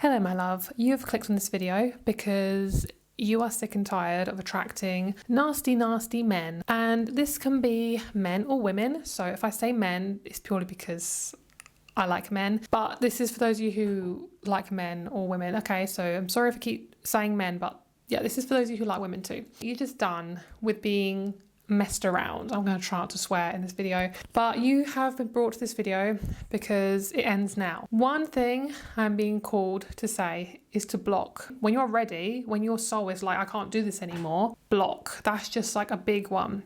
Hello, my love. You have clicked on this video because you are sick and tired of attracting nasty, nasty men. And this can be men or women. So if I say men, it's purely because I like men. But this is for those of you who like men or women. Okay, so I'm sorry if I keep saying men, but yeah, this is for those of you who like women too. You're just done with being messed around. I'm going to try not to swear in this video, but you have been brought to this video because it ends now. One thing I'm being called to say is to block. When you're ready, when your soul is like, I can't do this anymore, block. That's just like a big one.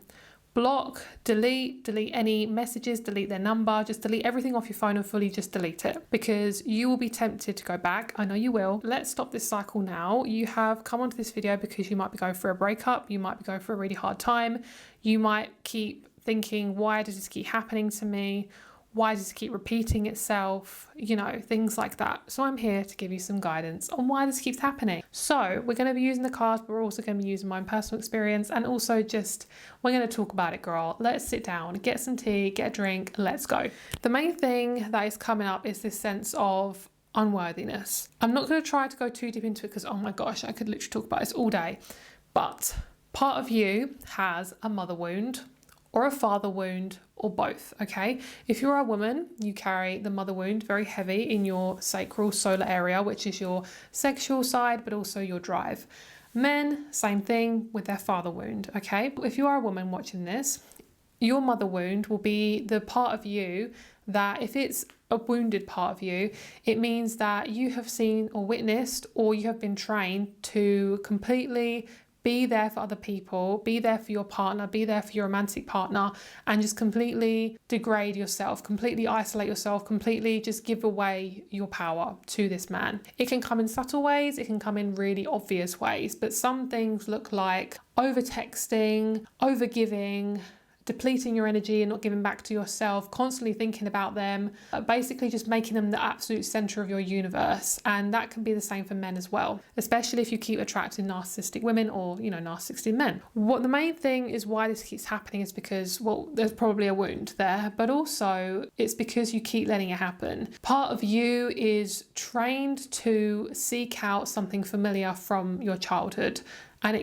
Block, delete any messages, delete their number, just delete everything off your phone and fully just delete it, because you will be tempted to go back. I know you will. Let's stop this cycle now. You have come onto this video because you might be going through a breakup, you might be going through a really hard time, you might keep thinking, why does this keep happening to me? Why does it keep repeating itself? You know, things like that. So I'm here to give you some guidance on why this keeps happening. So we're going to be using the cards, but we're also going to be using my own personal experience, and also just, we're going to talk about it, girl. Let's sit down, get some tea, get a drink, and let's go. The main thing that is coming up is this sense of unworthiness. I'm not going to try to go too deep into it because, oh my gosh, I could literally talk about this all day. But part of you has a mother wound or a father wound, or both, okay? If you're a woman, you carry the mother wound very heavy in your sacral solar area, which is your sexual side, but also your drive. Men, same thing with their father wound, okay? If you are a woman watching this, your mother wound will be the part of you that, if it's a wounded part of you, it means that you have seen or witnessed, or you have been trained to completely be there for other people, be there for your partner, be there for your romantic partner, and just completely degrade yourself, completely isolate yourself, completely just give away your power to this man. It can come in subtle ways, it can come in really obvious ways, but some things look like over texting, over giving, depleting your energy and not giving back to yourself, constantly thinking about them, basically just making them the absolute center of your universe. And that can be the same for men as well, especially if you keep attracting narcissistic women or, you know, narcissistic men. What the main thing is why this keeps happening is because, well, there's probably a wound there, but also it's because you keep letting it happen. Part of you is trained to seek out something familiar from your childhood. And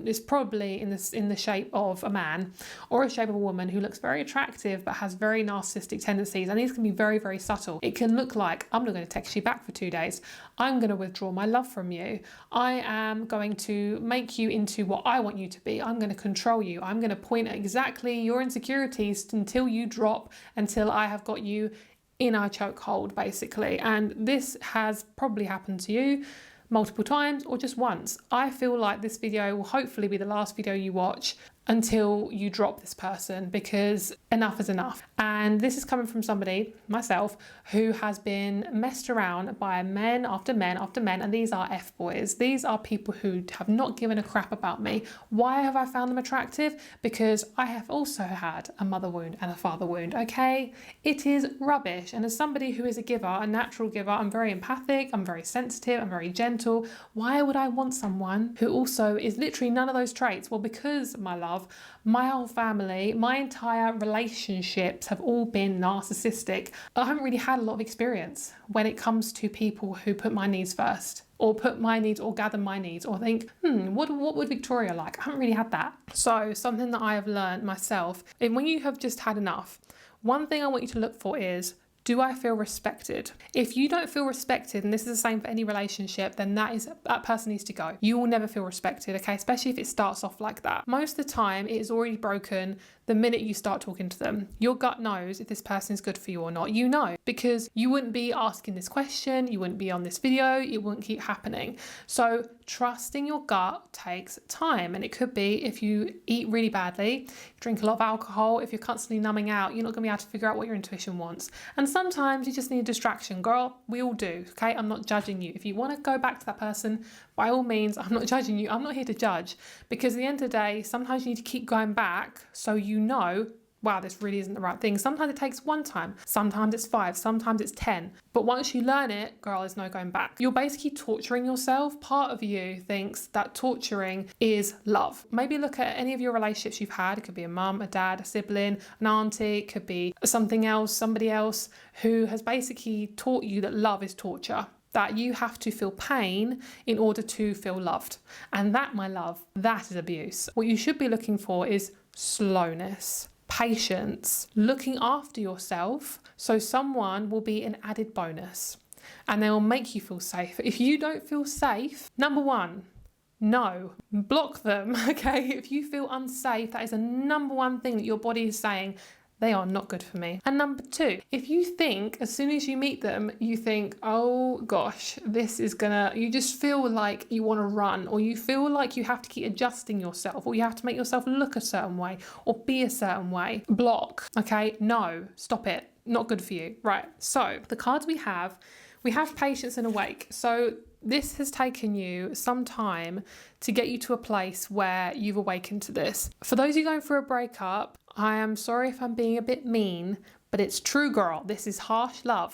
it's probably in the shape of a man or a shape of a woman who looks very attractive but has very narcissistic tendencies. And these can be very, very subtle. It can look like, I'm not going to text you back for 2 days. I'm going to withdraw my love from you. I am going to make you into what I want you to be. I'm going to control you. I'm going to point at exactly your insecurities until you drop, until I have got you in our chokehold, basically. And this has probably happened to you multiple times or just once. I feel like this video will hopefully be the last video you watch until you drop this person, because enough is enough. And this is coming from somebody, myself, who has been messed around by men after men after men, and these are F-boys. These are people who have not given a crap about me. Why have I found them attractive? Because I have also had a mother wound and a father wound, okay? It is rubbish. And as somebody who is a giver, a natural giver, I'm very empathic, I'm very sensitive, I'm very gentle. Why would I want someone who also is literally none of those traits? Well, because, my love, my whole family, my entire relationships have all been narcissistic. I haven't really had a lot of experience when it comes to people who put my needs first, or put my needs, or gather my needs, or think, what would Victoria like? I haven't really had that. So something that I have learned myself, and when you have just had enough, one thing I want you to look for is, do I feel respected? If you don't feel respected, and this is the same for any relationship, then that person needs to go. You will never feel respected, okay? Especially if it starts off like that. Most of the time, it is already broken the minute you start talking to them. Your gut knows if this person is good for you or not. You know, because you wouldn't be asking this question, you wouldn't be on this video, it wouldn't keep happening. So trusting your gut takes time, and it could be if you eat really badly, drink a lot of alcohol, if you're constantly numbing out, you're not gonna be able to figure out what your intuition wants. And sometimes you just need a distraction, girl. We all do, okay? I'm not judging you. If you want to go back to that person, by all means, I'm not judging you. I'm not here to judge, because at the end of the day, sometimes you need to keep going back so you know, wow, this really isn't the right thing. Sometimes it takes one time, sometimes it's 5, sometimes it's 10. But once you learn it, girl, there's no going back. You're basically torturing yourself. Part of you thinks that torturing is love. Maybe look at any of your relationships you've had. It could be a mum, a dad, a sibling, an auntie. It could be something else, somebody else who has basically taught you that love is torture. that you have to feel pain in order to feel loved. And that, my love, that is abuse. What you should be looking for is slowness, patience, looking after yourself, so someone will be an added bonus and they will make you feel safe. If you don't feel safe, number one, no, block them, okay? If you feel unsafe, that is the number one thing that your body is saying, they are not good for me. And number two, if you think as soon as you meet them, you think, oh gosh, you just feel like you want to run, or you feel like you have to keep adjusting yourself, or you have to make yourself look a certain way or be a certain way, block, okay? No, stop it. Not good for you. Right. So the cards we have patience and awake. So this has taken you some time to get you to a place where you've awakened to this. For those of you going through a breakup, I am sorry if I'm being a bit mean, but it's true, girl. This is harsh love.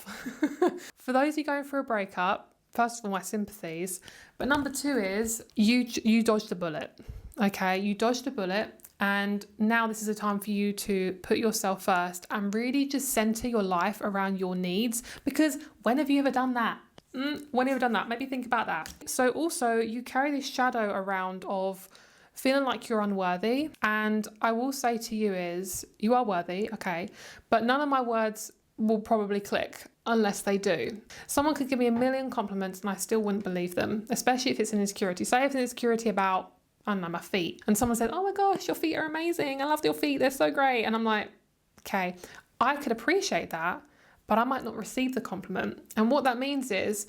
For those of you going through a breakup, first of all, my sympathies. But number two is you dodged a bullet. Okay, you dodged a bullet. And now this is a time for you to put yourself first and really just center your life around your needs. Because when have you ever done that? When have you ever done that? Maybe think about that. So also you carry this shadow around of feeling like you're unworthy. And I will say to you is, you are worthy, okay, but none of my words will probably click unless they do. Someone could give me a million compliments and I still wouldn't believe them, especially if it's an insecurity. Say if it's an insecurity about, I don't know, my feet, and someone said, oh my gosh, your feet are amazing, I love your feet, they're so great. And I'm like, okay, I could appreciate that, but I might not receive the compliment. And what that means is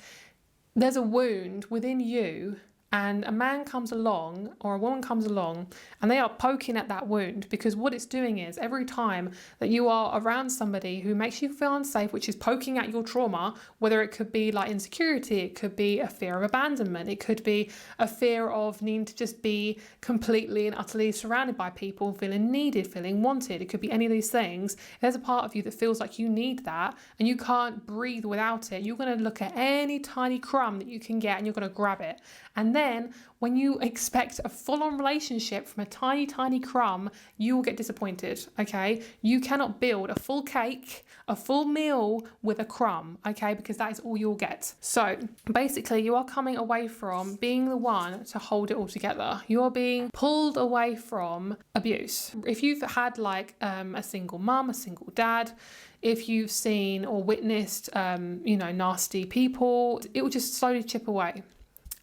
there's a wound within you, and a man comes along or a woman comes along and they are poking at that wound, because what it's doing is every time that you are around somebody who makes you feel unsafe, which is poking at your trauma, whether it could be like insecurity, it could be a fear of abandonment, it could be a fear of needing to just be completely and utterly surrounded by people, feeling needed, feeling wanted, it could be any of these things. If there's a part of you that feels like you need that and you can't breathe without it, you're going to look at any tiny crumb that you can get and you're going to grab it. And then when you expect a full-on relationship from a tiny, tiny crumb, you will get disappointed, okay? You cannot build a full cake, a full meal with a crumb, okay? Because that is all you'll get. So basically, you are coming away from being the one to hold it all together. You are being pulled away from abuse. If you've had like a single mum, a single dad, if you've seen or witnessed, nasty people, it will just slowly chip away.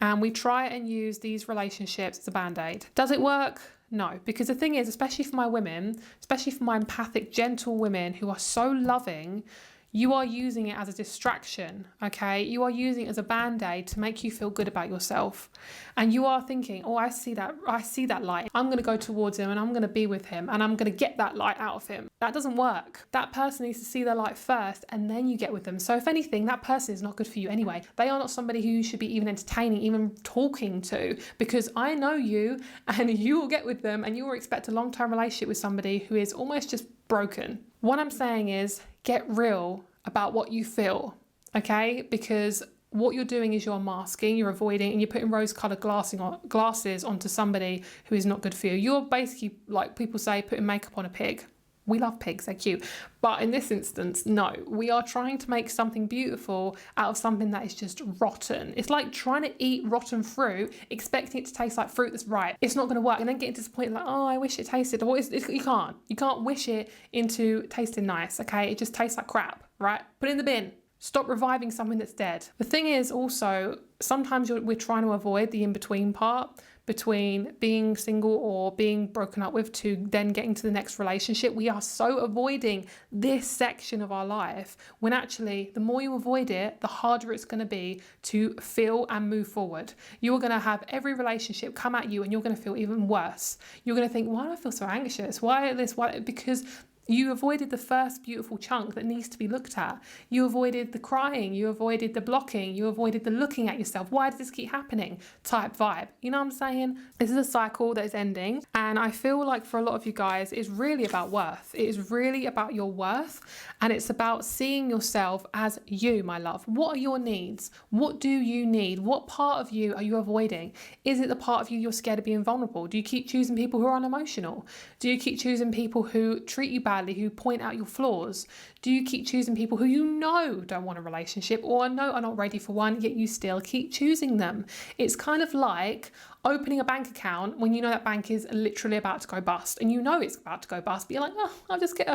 And we try and use these relationships as a band-aid. Does it work? No, because the thing is, especially for my women, especially for my empathic, gentle women who are so loving, you are using it as a distraction, okay? You are using it as a band-aid to make you feel good about yourself. And you are thinking, oh, I see that light. I'm gonna go towards him and I'm gonna be with him and I'm gonna get that light out of him. That doesn't work. That person needs to see the light first and then you get with them. So if anything, that person is not good for you anyway. They are not somebody who you should be even entertaining, even talking to, because I know you and you will get with them and you will expect a long-term relationship with somebody who is almost just broken. What I'm saying is get real about what you feel, okay? Because what you're doing is you're masking, you're avoiding, and you're putting rose-colored glasses onto somebody who is not good for you. You're basically, like people say, putting makeup on a pig. We love pigs, they're cute. But in this instance, no. We are trying to make something beautiful out of something that is just rotten. It's like trying to eat rotten fruit, expecting it to taste like fruit that's ripe. It's not going to work. And then getting disappointed like, oh, I wish it tasted. You can't. You can't wish it into tasting nice, okay? It just tastes like crap, right? Put it in the bin. Stop reviving something that's dead. The thing is also, sometimes we're trying to avoid the in-between part between being single or being broken up with to then getting to the next relationship. We are so avoiding this section of our life when actually the more you avoid it, the harder it's going to be to feel and move forward. You are going to have every relationship come at you and you're going to feel even worse. You're going to think, why do I feel so anxious? Why this? Why? Because you avoided the first beautiful chunk that needs to be looked at. You avoided the crying, you avoided the blocking, you avoided the looking at yourself. Why does this keep happening? Type vibe. You know what I'm saying? This is a cycle that is ending. And I feel like for a lot of you guys, it's really about worth. It is really about your worth. And it's about seeing yourself as you, my love. What are your needs? What do you need? What part of you are you avoiding? Is it the part of you you're scared of being vulnerable? Do you keep choosing people who are unemotional? Do you keep choosing people who treat you badly, who point out your flaws? Do you keep choosing people who you know don't want a relationship or know are not ready for one, yet you still keep choosing them? It's kind of like opening a bank account when you know that bank is literally about to go bust, and you know it's about to go bust, but you're like, oh, I'll just get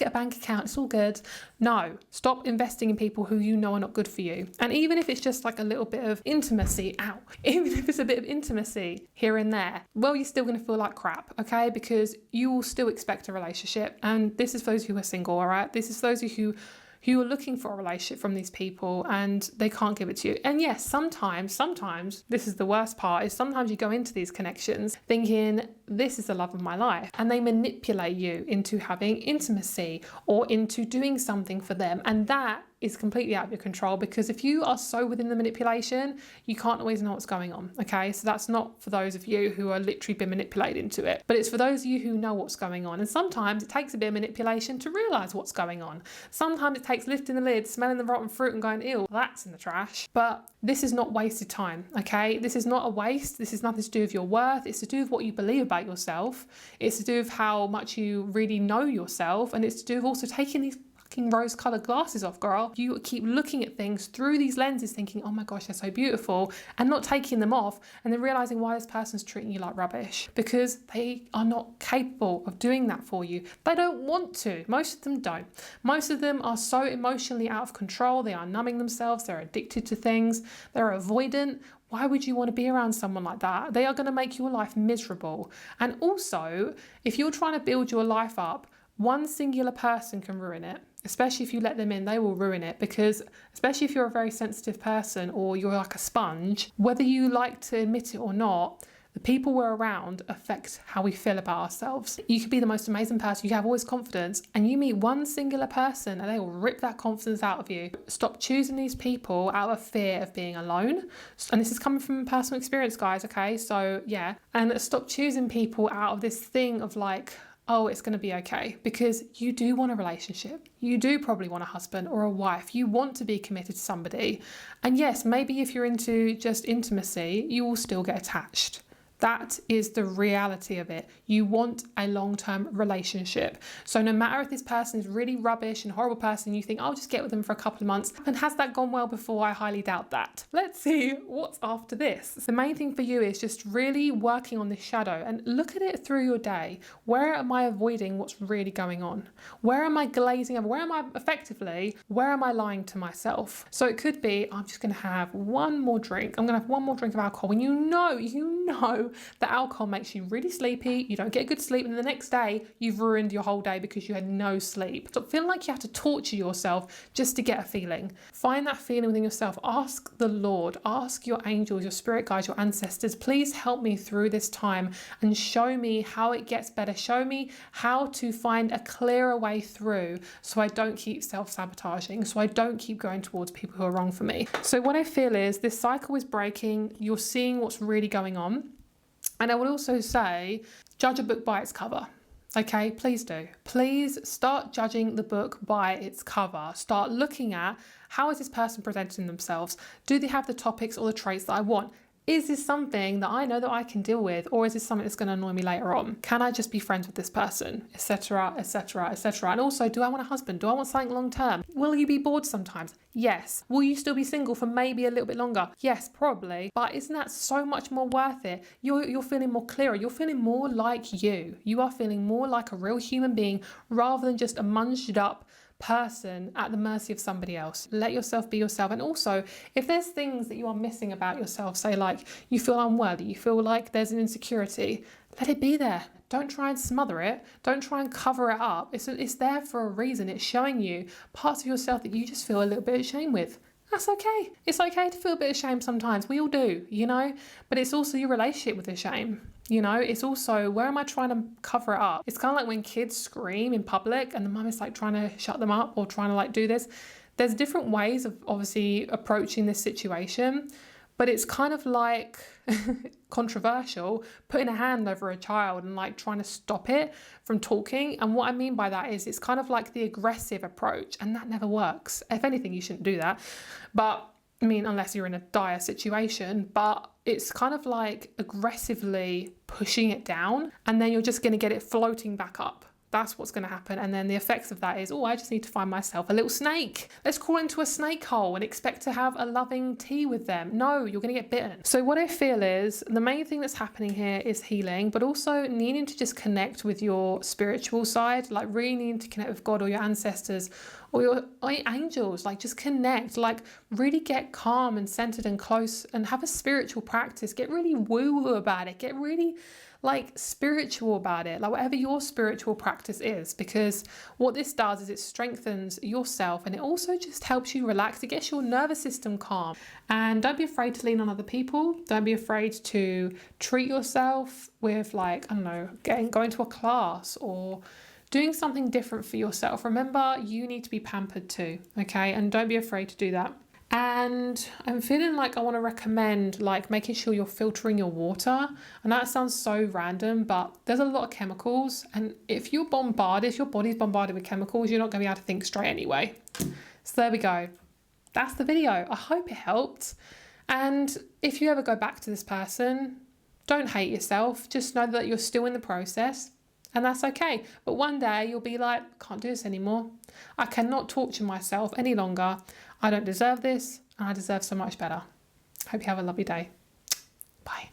a bank account, it's all good. No, stop investing in people who you know are not good for you. And even if it's just like a little bit of intimacy, even if it's a bit of intimacy here and there, well, you're still going to feel like crap, okay? Because you will still expect a relationship. And this is for those who are single, all right? This is for those who are looking for a relationship from these people and they can't give it to you. And yes, sometimes, this is the worst part, is sometimes you go into these connections thinking this is the love of my life, and they manipulate you into having intimacy or into doing something for them. And that is completely out of your control, because if you are so within the manipulation, you can't always know what's going on, okay? So that's not for those of you who are literally been manipulated into it, but it's for those of you who know what's going on. And sometimes it takes a bit of manipulation to realise what's going on. Sometimes it takes lifting the lid, smelling the rotten fruit and going, ew, that's in the trash. But this is not wasted time, okay? This is not a waste. This is nothing to do with your worth. It's to do with what you believe about yourself. It's to do with how much you really know yourself. And it's to do with also taking these rose-coloured glasses off, girl. You keep looking at things through these lenses thinking, oh my gosh, they're so beautiful, and not taking them off and then realising why this person's treating you like rubbish, because they are not capable of doing that for you. They don't want to. Most of them don't. Most of them are so emotionally out of control. They are numbing themselves. They're addicted to things. They're avoidant. Why would you want to be around someone like that? They are going to make your life miserable. And also, if you're trying to build your life up, one singular person can ruin it. Especially if you let them in, they will ruin it, because especially if you're a very sensitive person or you're like a sponge, whether you like to admit it or not, the people we're around affect how we feel about ourselves. You could be the most amazing person, you have always confidence, and you meet one singular person and they will rip that confidence out of you. Stop choosing these people out of fear of being alone. And this is coming from personal experience, guys, okay? So yeah, and stop choosing people out of this thing of like, oh, it's going to be okay, because you do want a relationship. You do probably want a husband or a wife. You want to be committed to somebody. And yes, maybe if you're into just intimacy, you will still get attached. That is the reality of it. You want a long-term relationship. So no matter if this person is really rubbish and horrible person, you think, I'll just get with them for a couple of months. And has that gone well before? I highly doubt that. Let's see what's after this. The main thing for you is just really working on this shadow and look at it through your day. Where am I avoiding what's really going on? Where am I glazing over? Where am I lying to myself? So it could be, I'm just going to have one more drink. I'm going to have one more drink of alcohol. When you know that alcohol makes you really sleepy, you don't get good sleep, and the next day you've ruined your whole day because you had no sleep. Stop feeling like you have to torture yourself just to get a feeling. Find that feeling within yourself. Ask the Lord, ask your angels, your spirit guides, your ancestors, please help me through this time and show me how it gets better. Show me how to find a clearer way through so I don't keep self-sabotaging, so I don't keep going towards people who are wrong for me. So what I feel is this cycle is breaking. You're seeing what's really going on. And I would also say, judge a book by its cover. Okay, please do. Please start judging the book by its cover. Start looking at, how is this person presenting themselves? Do they have the topics or the traits that I want? Is this something that I know that I can deal with, or is this something that's going to annoy me later on? Can I just be friends with this person? Etc, etc, etc. And also, do I want a husband? Do I want something long term? Will you be bored sometimes? Yes. Will you still be single for maybe a little bit longer? Yes, probably. But isn't that so much more worth it? You're feeling more clearer. You're feeling more like you. You are feeling more like a real human being rather than just a munged up person at the mercy of somebody else. Let yourself be yourself. And also, if there's things that you are missing about yourself, say like you feel unworthy, you feel like there's an insecurity, let it be there. Don't try and smother it. Don't try and cover it up. It's there for a reason. It's showing you parts of yourself that you just feel a little bit ashamed with. That's okay. It's okay to feel a bit of shame sometimes. We all do, but it's also your relationship with the shame. It's also, where am I trying to cover it up? It's kind of like when kids scream in public and the mum is like trying to shut them up or trying to like do this. There's different ways of obviously approaching this situation, but it's kind of like controversial, putting a hand over a child and like trying to stop it from talking. And what I mean by that is it's kind of like the aggressive approach, and that never works. If anything, you shouldn't do that. But I mean, unless you're in a dire situation, but it's kind of like aggressively pushing it down, and then you're just going to get it floating back up That's what's going to happen. And then the effects of that is, oh, I just need to find myself a little snake. Let's crawl into a snake hole and expect to have a loving tea with them. No, you're going to get bitten. So what I feel is the main thing that's happening here is healing, but also needing to just connect with your spiritual side, like really needing to connect with God or your ancestors or your angels. Like just connect, like really get calm and centered and close and have a spiritual practice. Get really woo-woo about it. Get really like spiritual about it, like whatever your spiritual practice is, because what this does is it strengthens yourself and it also just helps you relax. It gets your nervous system calm. And don't be afraid to lean on other people. Don't be afraid to treat yourself with, like, I don't know, going to a class or doing something different for yourself. Remember, you need to be pampered too, okay? And don't be afraid to do that. And I'm feeling like I want to recommend like making sure you're filtering your water. And that sounds so random, but there's a lot of chemicals. And if you're bombarded, if your body's bombarded with chemicals, you're not going to be able to think straight anyway. So there we go. That's the video. I hope it helped. And if you ever go back to this person, don't hate yourself. Just know that you're still in the process. And that's okay. But one day you'll be like, can't do this anymore. I cannot torture myself any longer. I don't deserve this, and I deserve so much better. Hope you have a lovely day. Bye.